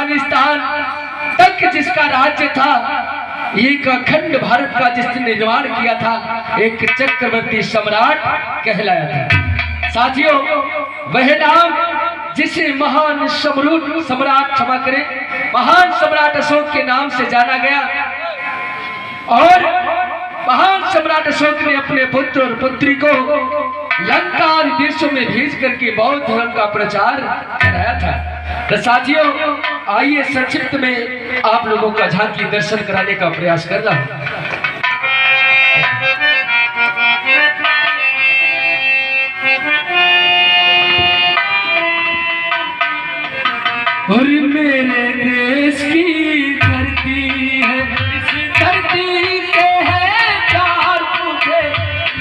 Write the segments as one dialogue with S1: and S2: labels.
S1: अफगानिस्तान तक जिसका राज्य था, एक अखंड भारत का जिसने निर्माण किया था, एक चक्रवर्ती सम्राट कहलाया था। साथियों, वह नाम जिसे महान सम्राट क्षमा करें, महान सम्राट अशोक के नाम से जाना गया। और महान सम्राट अशोक ने अपने पुत्र और पुत्री को लंका आदि देशों में भेज करके बौद्ध धर्म का प्रचार कराया था। तो साथियों, आइए संक्षिप्त में आप लोगों का झांकी दर्शन कराने का प्रयास कर रहा हूं। और मेरे देश की धरती है, इस धरती से है प्यार मुझे,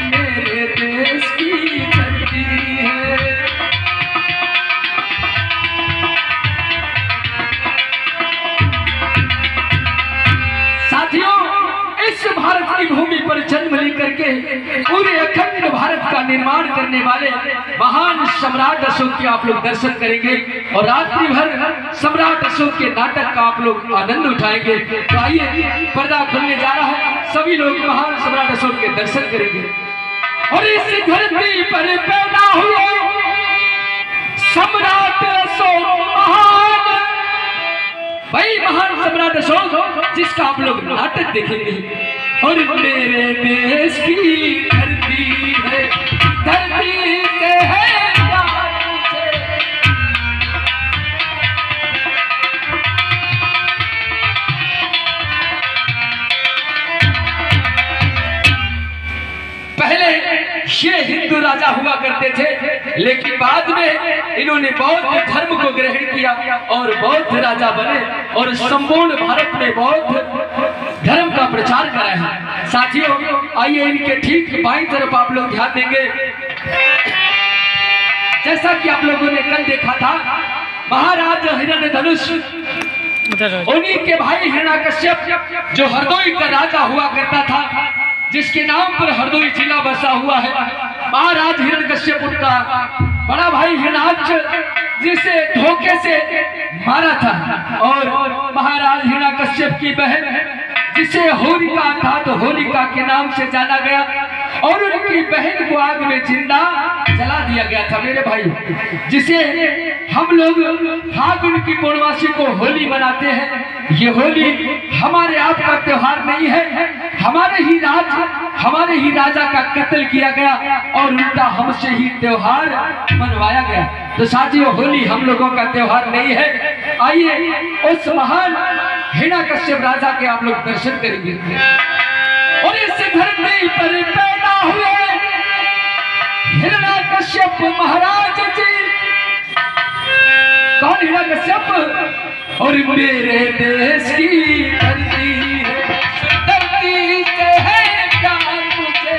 S1: मेरे देश की धरती है। साथियों, इस भारत की भूमि पर जन्म लेकर के पूरे अखंड भारत का निर्माण करने वाले महान सम्राट अशोक के आप लोग दर्शन करेंगे और रात्रि भर सम्राट अशोक के नाटक का आप लोग आनंद उठाएंगे। तो आइए, पर्दा खुलने जा रहा है, सभी लोग महान सम्राट अशोक के दर्शन करेंगे। और इस धरती पर पैदा हुए सम्राट अशोक महान, भाई महान सम्राट अशोक जिसका आप लोग नाटक देखेंगे। और मेरे देश की धरती है, धरती से है प्यार मुझे। पहले ये हिंदू राजा हुआ करते थे, लेकिन बाद में इन्होंने बौद्ध धर्म को ग्रहण किया और बौद्ध राजा बने और संपूर्ण भारत में बौद्ध धर्म का प्रचार कराया है। साथियों, आइए इनके ठीक बाईं तरफ आप लोग ध्यान देंगे। जैसा कि आप लोगों ने कल देखा था, महाराज हिरण्यधनुष, उन्हीं के भाई हिरण्यकश्यप जो हरदोई का राजा हुआ करता था, जिसके नाम पर हरदोई जिला बसा हुआ है, महाराज हिरण्यकश्यप उनका बड़ा भाई हिरण्याक्ष, जिसे धोखे से मारा था। और महाराज हिरण्यकश्यप की बहन जिसे होलिका था, तो होलिका के नाम से जाना गया, और उनकी बहन को आग में जिंदा जला दिया गया था। मेरे भाई, जिसे हम लोग फागुन की पूर्णमासी को होली मनाते हैं, ये होली हमारे आप का त्योहार नहीं है, हमारे ही राजा का कत्ल किया गया और उल्टा हमसे ही त्योहार मनवाया गया। तो साथियों, होली हम लोगों का त्योहार नहीं है। आइए उस महान हिरण्यकश्यप राजा के आप लोग दर्शन करेंगे। और इस धरती पर पैदा हुए हिरण्यकश्यप महाराज जी। कौन हिरण्यकश्यप? और मेरे देश की धरती है, धरती से है प्यार मुझे।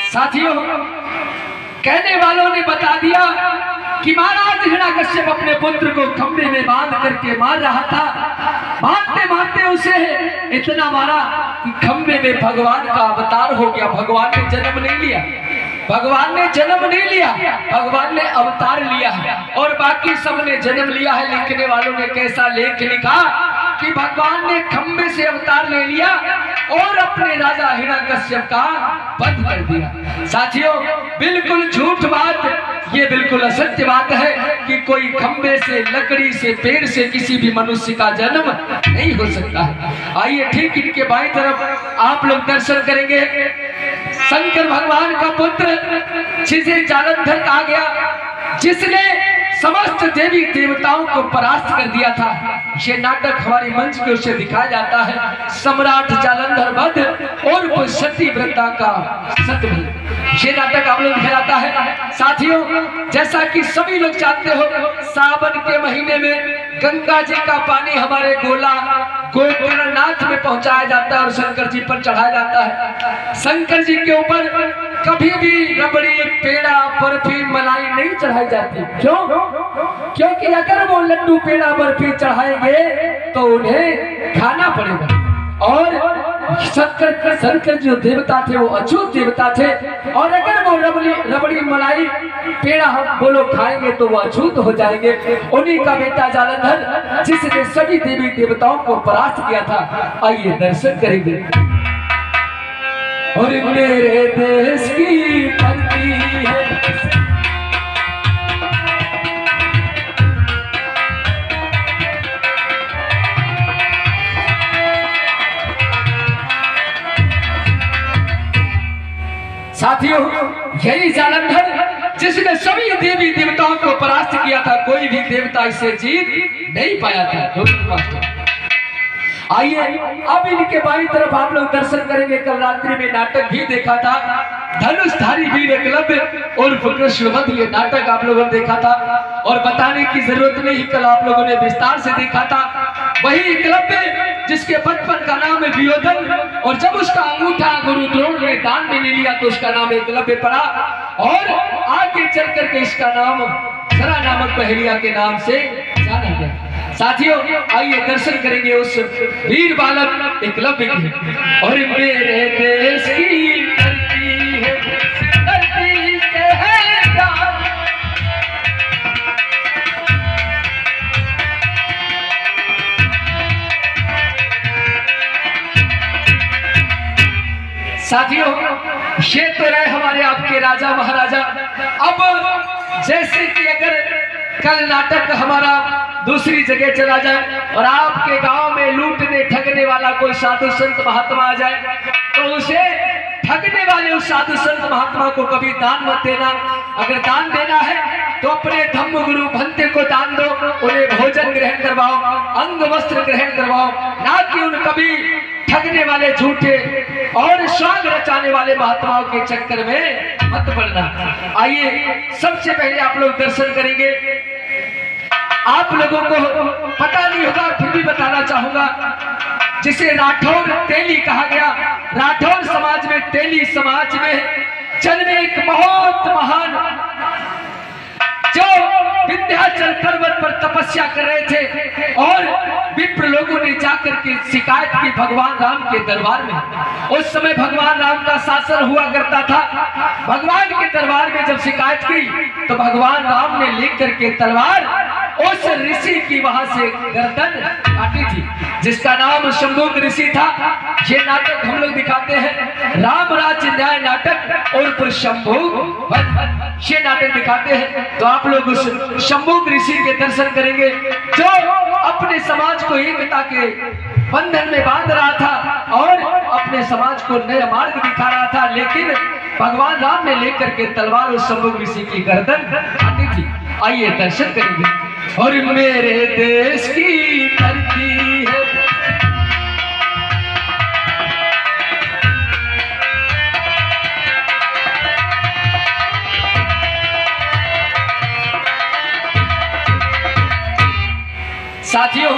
S1: साथियों, कहने वालों ने बता दिया कि महाराज हिरण्यकश्यप अपने पुत्र को खंभे में बांध करके मार रहा था। मारते मारते उसे इतना मारा कि खंभे में भगवान का अवतार हो गया। भगवान ने जन्म नहीं लिया, भगवान ने जन्म नहीं लिया, भगवान ने अवतार लिया है। और बाकी सब ने जन्म लिया है। लिखने वालों ने कैसा लेख लिखा कि भगवान ने खंभे से अवतार ले लिया और अपने राजा हिरण्यकश्यप का वध कर दिया। साथियों, बिल्कुल झूठ बात, ये बिल्कुल असत्य बात है कि कोई खंभे से, लकड़ी से, पेड़ से किसी भी मनुष्य का जन्म नहीं हो सकता है। आइए ठीक इनके बाईं तरफ आप लोग दर्शन करेंगे। शंकर भगवान का पुत्र जिसे जालंधर कहा गया, जिसने समस्त देवी देवताओं को परास्त कर दिया था। ये नाटक हमारे मंच पे उसे दिखाया जाता है। सम्राट जालंधर वध और सती व्रता का सतभंग, ये नाटक आप लोग दिखाता है। साथियों, जैसा कि सभी लोग जानते हो, सावन के महीने में गंगा जी का पानी हमारे गोकर्णनाथ में पहुंचाया जाता है और शंकर जी पर चढ़ाया जाता है। शंकर जी के ऊपर कभी भी रबड़ी, पेड़ा, बर्फी, मलाई नहीं चढ़ाई जाती। क्यों? क्योंकि अगर वो लड्डू, पेड़ा, बर्फी चढ़ाएंगे तो उन्हें खाना पड़ेगा। और शंकर जो देवता थे वो अछूत देवता थे, और अगर वो रबड़ी मलाई पेड़ा हम बोलो खाएंगे तो वो अछूत हो जाएंगे। उन्हीं का बेटा जालंधर जिसने सभी देवी देवताओं को परास्त किया था। आइए दर्शन करेंगे। और मेरे देश की धरती है साथियों, यही जालंधर जिसने सभी देवी देवताओं को परास्त किया था। कोई भी देवता इसे जीत नहीं पाया था। आइए अब इनके बाईं तरफ आप लोग दर्शन करेंगे। कल रात्रि में नाटक भी देखा था, धनुषधारी वीर एकलव्य और कृष्णवध, ये नाटक आप लोगों ने देखा था और बताने की जरूरत नहीं, कल आप लोगों ने विस्तार से देखा था। वही एकलव्य जिसके बचपन का नाम है वियोधन, और जब उसका अंगूठा गुरु द्रोण ने दान में ले लिया तो उसका नाम एकलव्य पड़ा, और आगे चल करके इसका नाम सरा नामक पहेलिया के नाम से जाना गया। साथियों आइए दर्शन करेंगे उस वीर बालक एकलव्य की। और मेरे देश की धरती है, धरती से है जान, साथियों ये तो रहे हमारे आपके राजा महाराजा। अब जैसे कि अगर कल नाटक हमारा दूसरी जगह चला जाए और आपके गांव में लूटने ठगने वाला कोई साधु संत महात्मा आ जाए, तो उसे ठगने वाले उस साधु संत महात्मा को कभी दान मत देना। अगर दान देना है तो अपने धम्म गुरु भंते को दान दो, उन्हें भोजन ग्रहण करवाओ, अंग वस्त्र ग्रहण करवाओ, ना कि उन कभी ठगने वाले झूठे और स्वांग रचाने वाले महात्माओं के चक्कर में मत पड़ना। आइए सबसे पहले आप लोग दर्शन करेंगे। आप लोगों को पता नहीं होगा फिर भी बताना चाहूंगा, जिसे राठौर तेली कहा गया। राठौर समाज में, तेली समाज में जन्मे एक बहुत महान, जो विंध्याचल पर्वत पर तपस्या कर रहे थे, और विप्र लोगों ने जाकर के शिकायत की भगवान राम के दरबार में। उस समय भगवान राम का शासन हुआ करता था। भगवान के दरबार में जब शिकायत की तो भगवान राम ने लेकर के तलवार उस ऋषि की वहां से गर्दन काटी थी, जिसका नाम शंभुक ऋषि था। ये नाटक हम लोग दिखाते हैं, राम राज्य न्याय नाटक और शंभुक, ये नाटक दिखाते हैं। तो आप लोग उस शंभुक ऋषि के दर्शन करेंगे, जो अपने समाज को एकता के बंधन में बांध रहा था और अपने समाज को नया मार्ग दिखा रहा था। लेकिन भगवान राम ने लेकर के तलवार उस शंभुक ऋषि की गर्दन काटी थी। आइए दर्शन करेंगे। और मेरे देश की धरती है, साथियों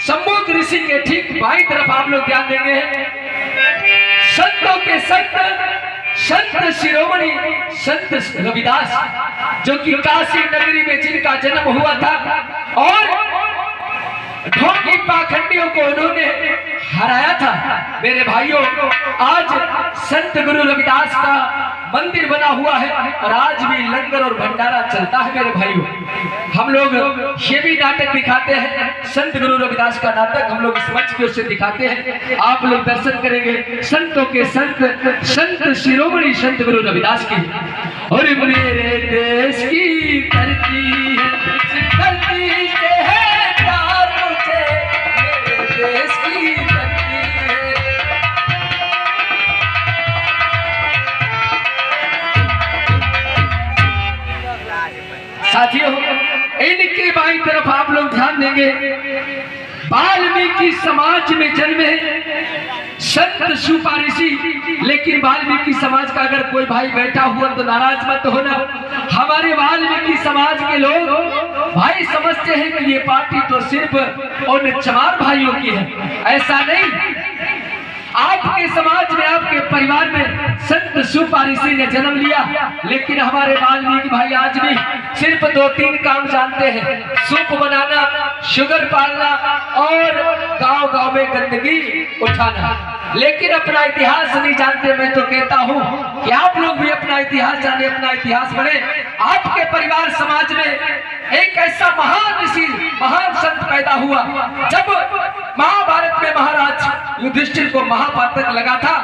S1: शंभुक ऋषि के ठीक बाईं तरफ आप लोग ध्यान देंगे, संतों के संत संत शिरोमणि संत रविदास, जो कि काशी नगरी में जिनका जन्म हुआ था, और ढोंगी पाखंडियों को उन्होंने हराया था। मेरे भाइयों, आज संत गुरु रविदास का मंदिर बना हुआ है और आज भी लंगर और भंडारा चलता है। मेरे भाइयों, हम लोग ये भी नाटक दिखाते हैं, संत गुरु रविदास का नाटक हम लोग इस मंच पे उससे दिखाते हैं। आप लोग दर्शन करेंगे संतों के संत संत शिरोमणि संत गुरु रविदास की। और मेरे देश की धरती है, धरती से है प्यार मुझे, मेरे देश की धरती है। साथियों इनके बाईं तरफ आप लोग ध्यान देंगे, वाल्मीकि समाज में जन्मे संत शुपा ऋषि। लेकिन वाल्मीकि समाज का अगर कोई भाई बैठा हुआ तो नाराज मत होना। हमारे वाल्मीकि समाज के लोग भाई समझते हैं कि ये पार्टी तो सिर्फ उन चमार भाइयों की है। ऐसा नहीं, आपके समाज में, आपके परिवार में संत सुपारिशी ने जन्म लिया। लेकिन हमारे वाल्मीकि भाई आज भी सिर्फ 2-3 काम जानते हैं, सूप बनाना, शुगर पालना और गांव-गांव में गंदगी उठाना, लेकिन अपना इतिहास नहीं जानते। मैं तो कहता हूं कि आप लोग भी अपना इतिहास जाने, अपना इतिहास पढ़े। आपके परिवार समाज में एक ऐसा महान ऋषि, महान संत पैदा हुआ। जब महाभारत में महाराज युधिष्ठिर को महापातक लगा था,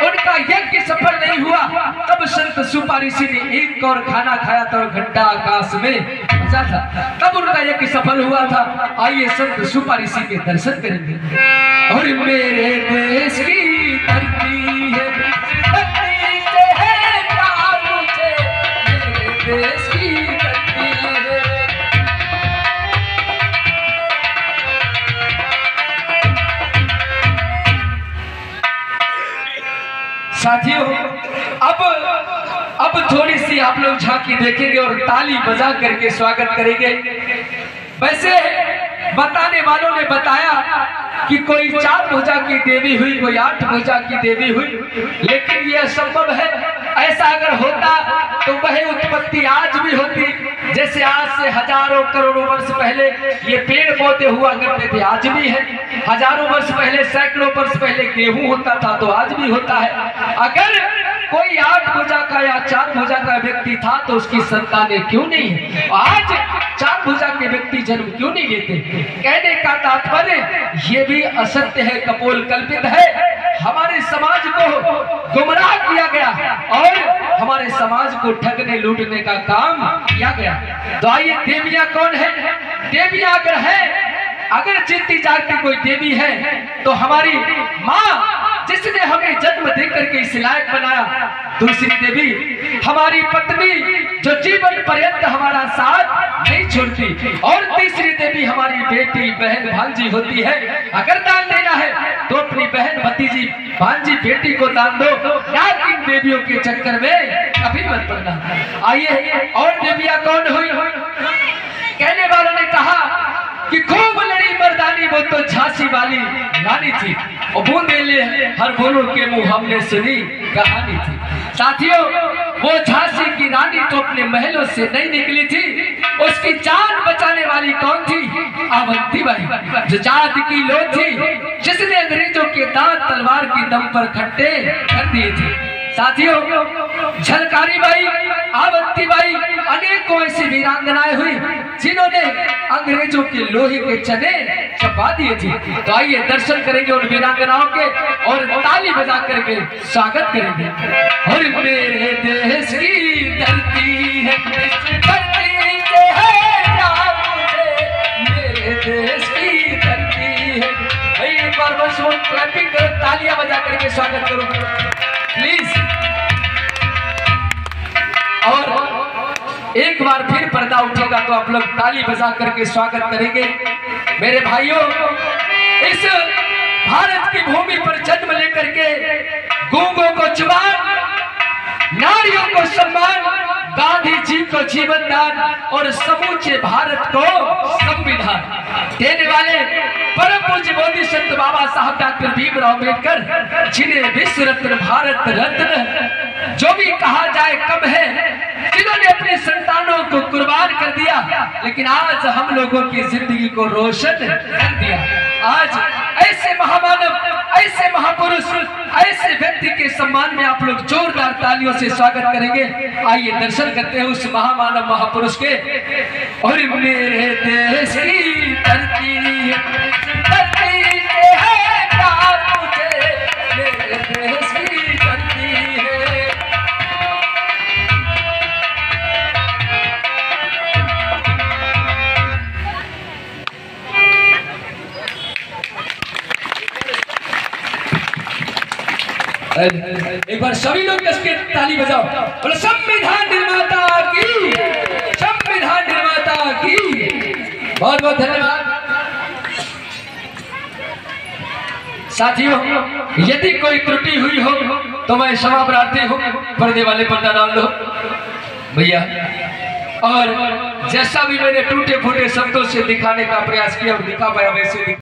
S1: उनका यज्ञ सफल नहीं हुआ, तब संत सुपारिशी ने एक और खाना खाया था और घंटा आकाश में बजा था, तब उनका यज्ञ सफल हुआ था। आइए संत सुपारिशी के दर्शन करेंगे। और मेरे देश की धरती है, धरती से है प्यार मुझे, मेरे देश की धरती है। साथियों, अब थोड़ी सी आप लोग झांकी देखेंगे और ताली बजा करके स्वागत करेंगे। वैसे बताने वालों ने बताया कि कोई 4 भुजा की देवी हुई, कोई 8 भुजा की देवी हुई, लेकिन यह असंभव है। ऐसा अगर होता तो वह उत्पत्ति आज भी होती। जैसे आज से हजारों करोड़ों वर्ष पहले ये पेड़ पौधे हुआ करते थे, आज भी है। हजारों वर्ष पहले, सैकड़ों वर्ष पहले गेहूं होता था, तो आज भी होता है। अगर कोई 8 भुजा का या 4 भुजा का व्यक्ति था तो उसकी संतानें क्यों नहीं है? आज 4 भुजा के व्यक्ति जन्म क्यों नहीं लेते? कहने का तात्पर्य ये भी असत्य है, कपोल कल्पित है। हमारे समाज को गुमराह किया गया और हमारे समाज को ठगने लूटने का काम किया गया। तो आइए, देवियां कौन है? देवियां अगर जीती जागती कोई देवी है तो हमारी माँ, जिसने हमें जन्म देकर के इस लायक बनाया। दूसरी देवी हमारी पत्नी, जो जीवन पर्यंत हमारा साथ नहीं छोड़ती। और तीसरी देवी हमारी बेटी, बहन, भांजी होती है। अगर दान देना है तो अपनी बहन, भतीजी, भांजी, बेटी को दान दो, ना कि इन देवियों के चक्कर में कभी मत पड़ना। आइए, और देवियां कौन हुई? कहने वालों ने कहा कि खूब लड़ी मर्दानी, वो तो झांसी वाली रानी थी, और बूंदेले हर बोलों के मुंह हमने सुनी कहानी थी। साथियों, वो झांसी की रानी तो अपने महलों से नहीं निकली थी, उसकी जान बचाने वाली कौन थी? अवंती बाई, जो जात की लो थी, जिसने अंग्रेजों के दांत तलवार की दम पर खट्टे कर दिए थे। साथियों, झलकारी बाई, अवंती बाई, अनेकों ऐसी वीरांगनाएं हुई जिन्होंने अंग्रेजों के लोहे के चने चबा दिए थे। तो आइए दर्शन करेंगे उन वीरांगनाओं के और ताली बजा करके स्वागत करेंगे। और मेरे देश की धरती है, धरती से है प्यार मुझे, मेरे देश की धरती है। भाई एक बार बस वो क्लैपिंग करो, तालियां बजा करके स्वागत करो प्लीज। और एक बार फिर पर्दा उठेगा तो आप लोग ताली बजा करके स्वागत करेंगे। मेरे भाइयों, इस भारत की भूमि पर जन्म लेकर के गूंगों को जुबान, नारियों को सम्मान, गांधी जी को जीवन दान और समूचे भारत को संविधान देने वाले परम पूज्य बोधि संत बाबा साहब डॉक्टर भीमराव अम्बेडकर, जिन्हें विश्व रत्न, भारत रत्न जो भी कहा जाए कम है, जिन्होंने अपने संतानों को कुर्बान कर दिया, लेकिन आज हम लोगों की जिंदगी को रोशन कर दिया। आज ऐसे महामानव, ऐसे महापुरुष, ऐसे व्यक्ति के सम्मान में आप लोग जोरदार तालियों से स्वागत करेंगे। आइए दर्शन करते हैं उस महामानव महापुरुष के। और मेरे देश की धरती है, धरती से है प्यार मुझे, मेरे देश की धरती है। एक बार सभी लोग इसके ताली बजाओ। बोलो संविधान निर्माता की, संविधान निर्माता की। बहुत बहुत धन्यवाद। साथियों, यदि कोई त्रुटि हुई हो तो मैं क्षमा प्रार्थी हूँ। पर्दे वाले पर्दा डाल दो भैया। और जैसा भी मैंने टूटे फूटे शब्दों से दिखाने का प्रयास किया और दिखा पाया वैसे